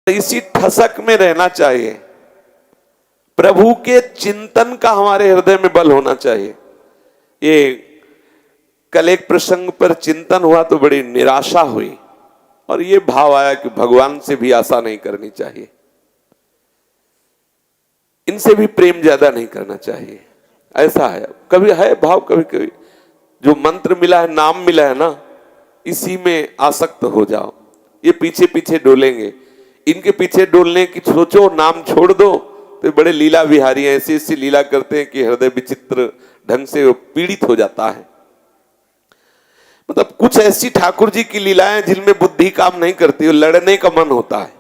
इसी ठसक में रहना चाहिए। प्रभु के चिंतन का हमारे हृदय में बल होना चाहिए। ये कल एक प्रसंग पर चिंतन हुआ तो बड़ी निराशा हुई और ये भाव आया कि भगवान से भी आशा नहीं करनी चाहिए, इनसे भी प्रेम ज्यादा नहीं करना चाहिए। ऐसा है, कभी है भाव, कभी कभी जो मंत्र मिला है, नाम मिला है ना, इसी में आसक्त हो जाओ। ये पीछे पीछे डोलेंगे, इनके पीछे डोलने की सोचो, नाम छोड़ दो तो बड़े लीला विहारी हैं, ऐसी ऐसी लीला करते हैं कि हृदय विचित्र ढंग से पीड़ित हो जाता है। मतलब कुछ ऐसी ठाकुर जी की लीलाएं जिनमें बुद्धि काम नहीं करती और लड़ने का मन होता है,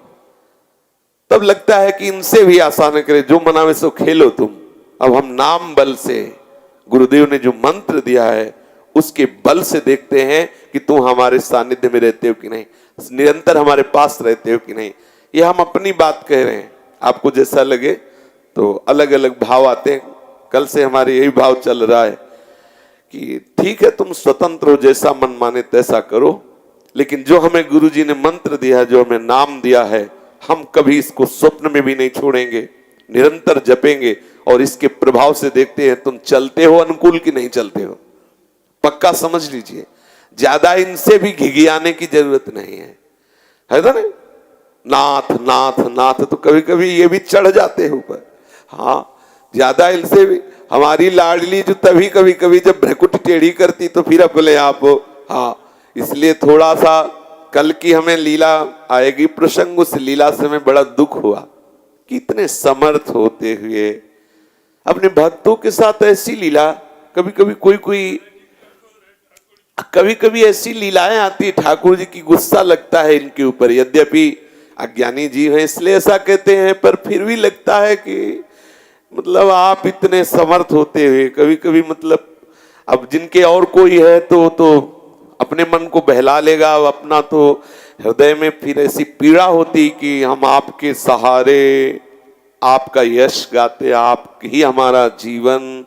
तब लगता है कि इनसे भी आशा न करे, जो मनावे सो खेलो तुम। अब हम नाम बल से, गुरुदेव ने जो मंत्र दिया है उसके बल से देखते हैं कि तुम हमारे सानिध्य में रहते हो कि नहीं, निरंतर हमारे पास रहते हो कि नहीं। ये हम अपनी बात कह रहे हैं, आपको जैसा लगे तो अलग अलग भाव आते हैं। कल से हमारे यही भाव चल रहा है कि ठीक है, तुम स्वतंत्र हो, जैसा मन माने तैसा करो, लेकिन जो हमें गुरुजी ने मंत्र दिया है, जो हमें नाम दिया है, हम कभी इसको स्वप्न में भी नहीं छोड़ेंगे, निरंतर जपेंगे और इसके प्रभाव से देखते हैं तुम चलते हो अनुकूल कि नहीं चलते हो। पक्का समझ लीजिए, ज्यादा इनसे भी घिघियाने की जरूरत नहीं है ना। नाथ नाथ नाथ तो कभी कभी ये भी चढ़ जाते हैं ऊपर। हाँ, ज्यादा इनसे भी हमारी लाडली जो तभी कभी कभी जब भ्रकुट टेढ़ी करती तो फिर बोले आप हो। हाँ, इसलिए थोड़ा सा कल की हमें लीला आएगी प्रसंग, उस लीला से हमें बड़ा दुख हुआ कि इतने समर्थ होते हुए अपने भक्तों के साथ ऐसी लीला, कभी कभी ऐसी लीलाएं आती है, ठाकुर जी की गुस्सा लगता है इनके ऊपर। यद्यपि अज्ञानी जीव है इसलिए ऐसा कहते हैं, पर फिर भी लगता है कि मतलब आप इतने समर्थ होते हुए कभी कभी, मतलब अब जिनके और कोई है तो अपने मन को बहला लेगा, अब अपना तो हृदय में फिर ऐसी पीड़ा होती कि हम आपके सहारे, आपका यश गाते, आप ही हमारा जीवन।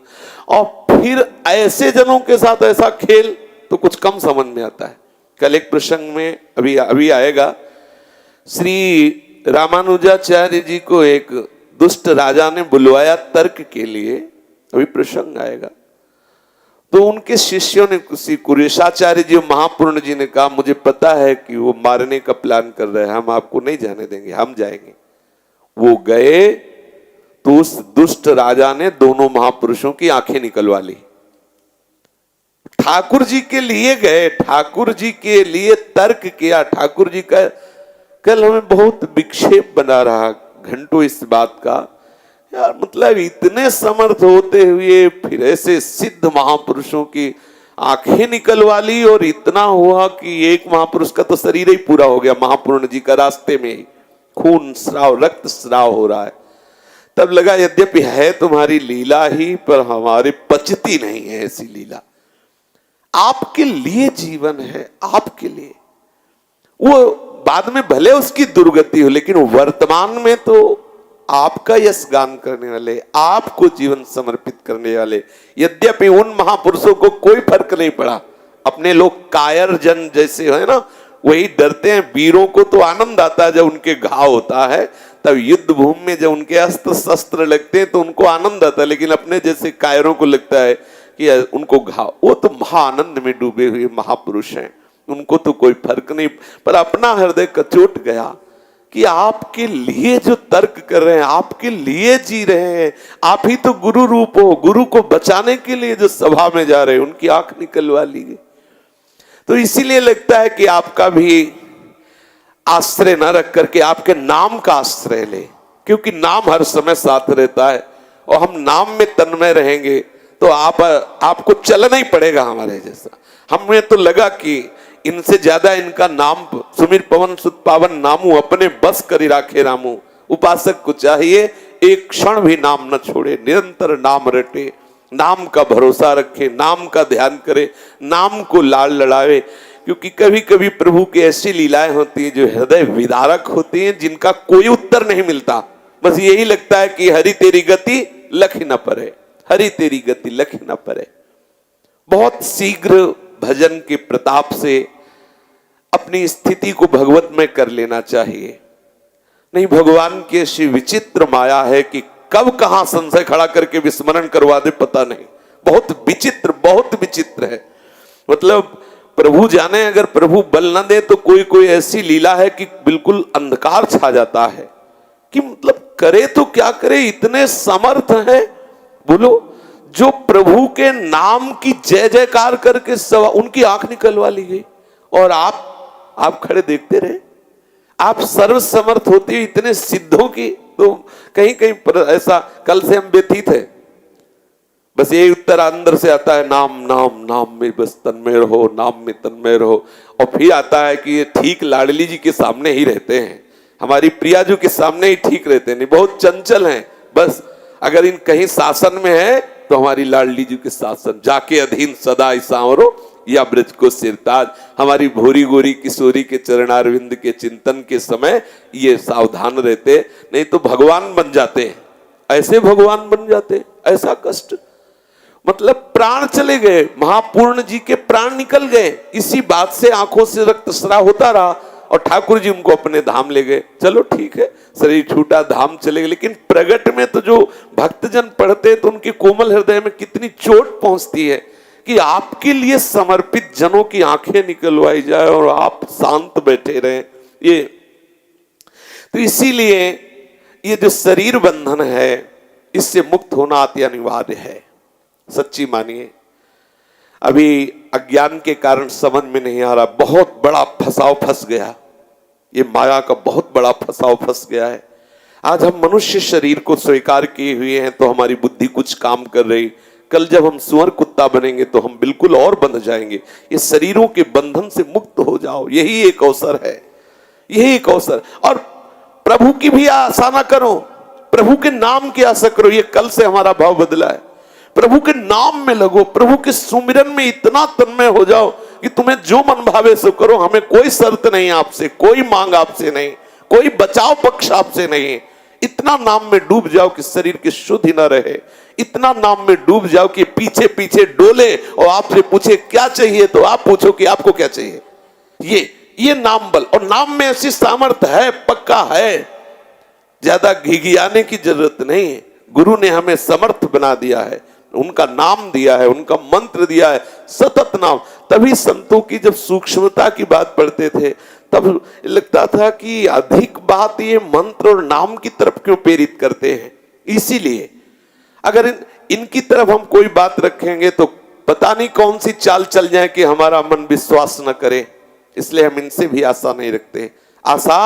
और फिर ऐसे जनों के साथ ऐसा खेल तो कुछ कम समझ में आता है। कल एक प्रसंग में अभी आएगा, श्री रामानुजाचार्य जी को एक दुष्ट राजा ने बुलवाया तर्क के लिए, अभी प्रसंग आएगा। तो उनके शिष्यों ने, किसी कुरेशाचार्य जी महापूर्ण जी ने कहा, मुझे पता है कि वो मारने का प्लान कर रहे हैं, हम आपको नहीं जाने देंगे, हम जाएंगे। वो गए तो उस दुष्ट राजा ने दोनों महापुरुषों की आंखें निकलवा ली। ठाकुर जी के लिए गए, ठाकुर जी के लिए तर्क किया। ठाकुर जी का कल हमें बहुत विक्षेप बना रहा घंटों इस बात का, यार मतलब इतने समर्थ होते हुए फिर ऐसे सिद्ध महापुरुषों की आंखें निकलवा ली, और इतना हुआ कि एक महापुरुष का तो शरीर ही पूरा हो गया, महापूर्ण जी का रास्ते में ही खून स्राव, रक्त स्राव हो रहा है। तब लगा यद्यपि है तुम्हारी लीला ही, पर हमारे पचती नहीं है ऐसी लीला। आपके लिए जीवन है, आपके लिए। वो बाद में भले उसकी दुर्गति हो, लेकिन वर्तमान में तो आपका यश गान करने वाले, आपको जीवन समर्पित करने वाले। यद्यपि उन महापुरुषों को कोई फर्क नहीं पड़ा, अपने लोग कायर जन जैसे है ना, वही डरते हैं। वीरों को तो आनंद आता है जब उनके घाव होता है, तब युद्ध भूमि में जब उनके अस्त्र शस्त्र लगते हैं तो उनको आनंद आता है, लेकिन अपने जैसे कायरों को लगता है कि उनको घाव। वो तो महाआनंद में डूबे हुए महापुरुष हैं, उनको तो कोई फर्क नहीं। पर अपना हृदय कचोट गया कि आपके लिए जो तर्क कर रहे हैं, आपके लिए जी रहे हैं, आप ही तो गुरु रूप हो, गुरु को बचाने के लिए जो सभा में जा रहे हैं, उनकी आंख निकलवा ली गई। तो इसीलिए लगता है कि आपका भी आश्रय न रख करके आपके नाम का आश्रय ले, क्योंकि नाम हर समय साथ रहता है, और हम नाम में तन्मय रहेंगे तो आपको चलना ही पड़ेगा हमारे जैसा। हमें तो लगा कि इनसे ज्यादा इनका नाम, सुमिर पवन सुत पावन नामू, अपने बस करी राखे रामू। उपासक को चाहिए एक क्षण भी नाम न छोड़े, निरंतर नाम रटे, नाम का भरोसा रखे, नाम का ध्यान करे, नाम को लाल लड़ावे। क्योंकि कभी कभी प्रभु की ऐसी लीलाएं होती हैं जो हृदय विदारक होती हैं, जिनका कोई उत्तर नहीं मिलता। बस यही लगता है कि हरि तेरी गति लख न परे, हरि तेरी गति लख न परे। बहुत शीघ्र भजन के प्रताप से अपनी स्थिति को भगवत में कर लेना चाहिए। नहीं, भगवान की ऐसी विचित्र माया है कि कब कहां संशय खड़ा करके विस्मरण करवा दे पता नहीं। बहुत विचित्र है। मतलब प्रभु जाने, अगर प्रभु बल न दे तो कोई कोई ऐसी लीला है कि बिल्कुल अंधकार छा जाता है कि मतलब करे तो क्या करे, इतने समर्थ है। बोलो, जो प्रभु के नाम की जय जयकार करके उनकी आंख निकलवा ली गई और आप खड़े देखते रहे। आप सर्वसमर्थ होते हुए इतने सिद्धों की, तो कहीं कहीं पर ऐसा, कल से हम व्यथित है, बस ये उत्तर अंदर से आता है, नाम नाम नाम में बस तन्मय रहो, नाम में तन्मय रहो। और फिर आता है कि ये ठीक लाडली जी के सामने ही रहते हैं, हमारी प्रियाजू के सामने ही ठीक रहते हैं, नहीं बहुत चंचल हैं। बस अगर इन कहीं शासन में है तो हमारी लाडली जी के शासन, जाके अधीन सदा सांवरो या ब्रज को सिरताज। हमारी भोरी गोरी किशोरी के चरणारविंद के चिंतन के समय ये सावधान रहते, नहीं तो भगवान बन जाते हैं, ऐसे भगवान बन जाते, ऐसा कष्ट। मतलब प्राण चले गए, महापूर्ण जी के प्राण निकल गए, इसी बात से आंखों से रक्तस्राव होता रहा और ठाकुर जी उनको अपने धाम ले गए। चलो ठीक है, शरीर छूटा, धाम चले गए, लेकिन प्रगट में तो जो भक्तजन पढ़ते हैं तो उनके कोमल हृदय में कितनी चोट पहुंचती है कि आपके लिए समर्पित जनों की आंखें निकलवाई जाए और आप शांत बैठे रहें। ये तो इसीलिए ये जो शरीर बंधन है, इससे मुक्त होना अति अनिवार्य है। सच्ची मानिए, अभी अज्ञान के कारण समझ में नहीं आ रहा, बहुत बड़ा फंसाव फंस गया, ये माया का बहुत बड़ा फंसाव फंस गया है। आज हम मनुष्य शरीर को स्वीकार किए हुए हैं तो हमारी बुद्धि कुछ काम कर रही, कल जब हम सुअर कुत्ता बनेंगे तो हम बिल्कुल और बंध जाएंगे। ये शरीरों के बंधन से मुक्त हो जाओ, यही एक अवसर है, यही एक अवसर। और प्रभु की भी आशा ना करो, प्रभु के नाम की आशा करो। ये कल से हमारा भाव बदला है, प्रभु के नाम में लगो, प्रभु के सुमिरन में इतना तन्मय हो जाओ कि तुम्हें जो मन भावे सो करो, हमें कोई शर्त नहीं आपसे, कोई मांग आपसे नहीं, कोई बचाव पक्ष आपसे नहीं। इतना नाम में डूब जाओ कि शरीर की शुद्ध ही न रहे, इतना नाम में डूब जाओ कि पीछे पीछे डोले और आपसे पूछे क्या चाहिए तो आप पूछो कि आपको क्या चाहिए। ये नाम बल, और नाम में ऐसी सामर्थ्य है, पक्का है, ज्यादा घिघियाने की जरूरत नहीं है। गुरु ने हमें समर्थ बना दिया है, उनका नाम दिया है, उनका मंत्र दिया है, सतत नाम। तभी संतों की जब सूक्ष्मता की बात पढ़ते थे तब लगता था कि अधिक बात ये मंत्र और नाम की तरफ क्यों प्रेरित करते हैं। इसीलिए अगर इनकी तरफ हम कोई बात रखेंगे तो पता नहीं कौन सी चाल चल जाए कि हमारा मन विश्वास न करे, इसलिए हम इनसे भी आशा नहीं रखते। आशा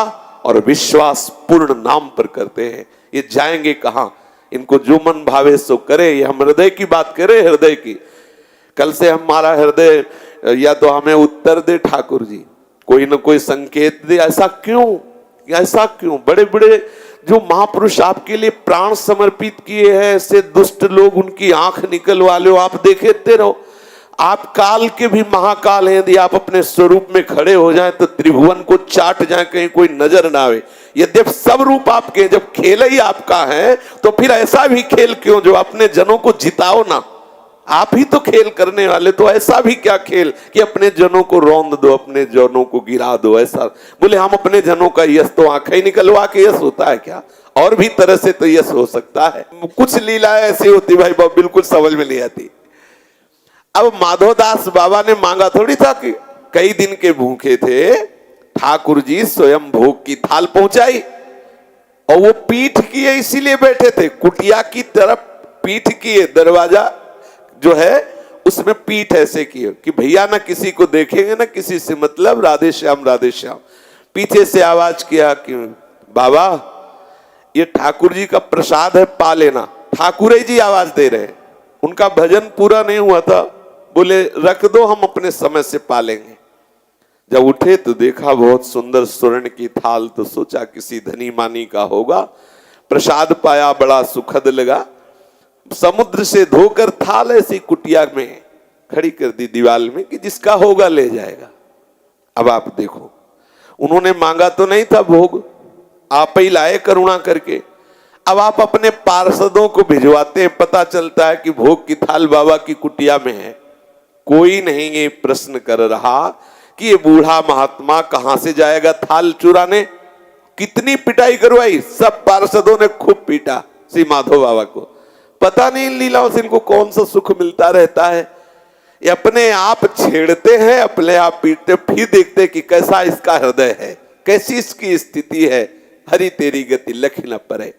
और विश्वास पूर्ण नाम पर करते हैं। ये जाएंगे कहां, इनको जो मन भावे सो करे। ये हम हृदय की बात करें, हृदय की। कल से हमारा हृदय या तो हमें उत्तर दे ठाकुर जी, कोई ना कोई संकेत दे। ऐसा क्यों? बड़े बड़े जो महापुरुष आपके लिए प्राण समर्पित किए हैं, ऐसे दुष्ट लोग उनकी आंख निकलवा लो, आप देखते रहो। आप काल के भी महाकाल हैं, यदि आप अपने स्वरूप में खड़े हो जाएं तो त्रिभुवन को चाट जाए, कहीं कोई नजर ना आवे। यद्यप सब रूप आपके, जब खेल ही आपका है तो फिर ऐसा भी खेल क्यों जो अपने जनों को जिताओ ना। आप ही तो खेल करने वाले, तो ऐसा भी क्या खेल कि अपने जनों को रौंद दो, अपने जनों को गिरा दो। ऐसा बोले हम अपने जनों का यश तो आंखें निकलवा के यश होता है क्या? और भी तरह से तो यश हो सकता है। कुछ लीलाएं ऐसी होती भाई बिल्कुल समझ में नहीं आती। अब माधोदास बाबा ने मांगा थोड़ी था कि कई दिन के भूखे थे, ठाकुर जी स्वयं भोग की थाल पहुंचाई और वो पीठ किए इसीलिए बैठे थे, कुटिया की तरफ पीठ किए, दरवाजा जो है उसमें पीठ ऐसे किए कि भैया ना किसी को देखेंगे ना किसी से मतलब, राधे श्याम राधे श्याम। पीछे से आवाज किया कि बाबा ये ठाकुर जी का प्रसाद है, पा लेना। ठाकुर जी आवाज दे रहे हैं, उनका भजन पूरा नहीं हुआ था, बोले रख दो हम अपने समय से पा लेंगे। जब उठे तो देखा बहुत सुंदर स्वर्ण की थाल, तो सोचा किसी धनी मानी का होगा। प्रसाद पाया, बड़ा सुखद लगा। समुद्र से धोकर थाल ऐसी कुटिया में खड़ी कर दी दीवार में कि जिसका होगा ले जाएगा। अब आप देखो, उन्होंने मांगा तो नहीं था भोग, आप ही लाए करुणा करके। अब आप अपने पार्षदों को भिजवाते हैं, पता चलता है कि भोग की थाल बाबा की कुटिया में है। कोई नहीं ये प्रश्न कर रहा कि ये बूढ़ा महात्मा कहां से जाएगा थाल चुराने। कितनी पिटाई करवाई, सब पार्षदों ने खूब पीटा श्री माधव बाबा को। पता नहीं इन लीलाओं से इनको कौन सा सुख मिलता रहता है। ये अपने आप छेड़ते हैं, अपने आप पीटते, फिर देखते कि कैसा इसका हृदय है, कैसी इसकी स्थिति है। हरि तेरी गति लख न परे।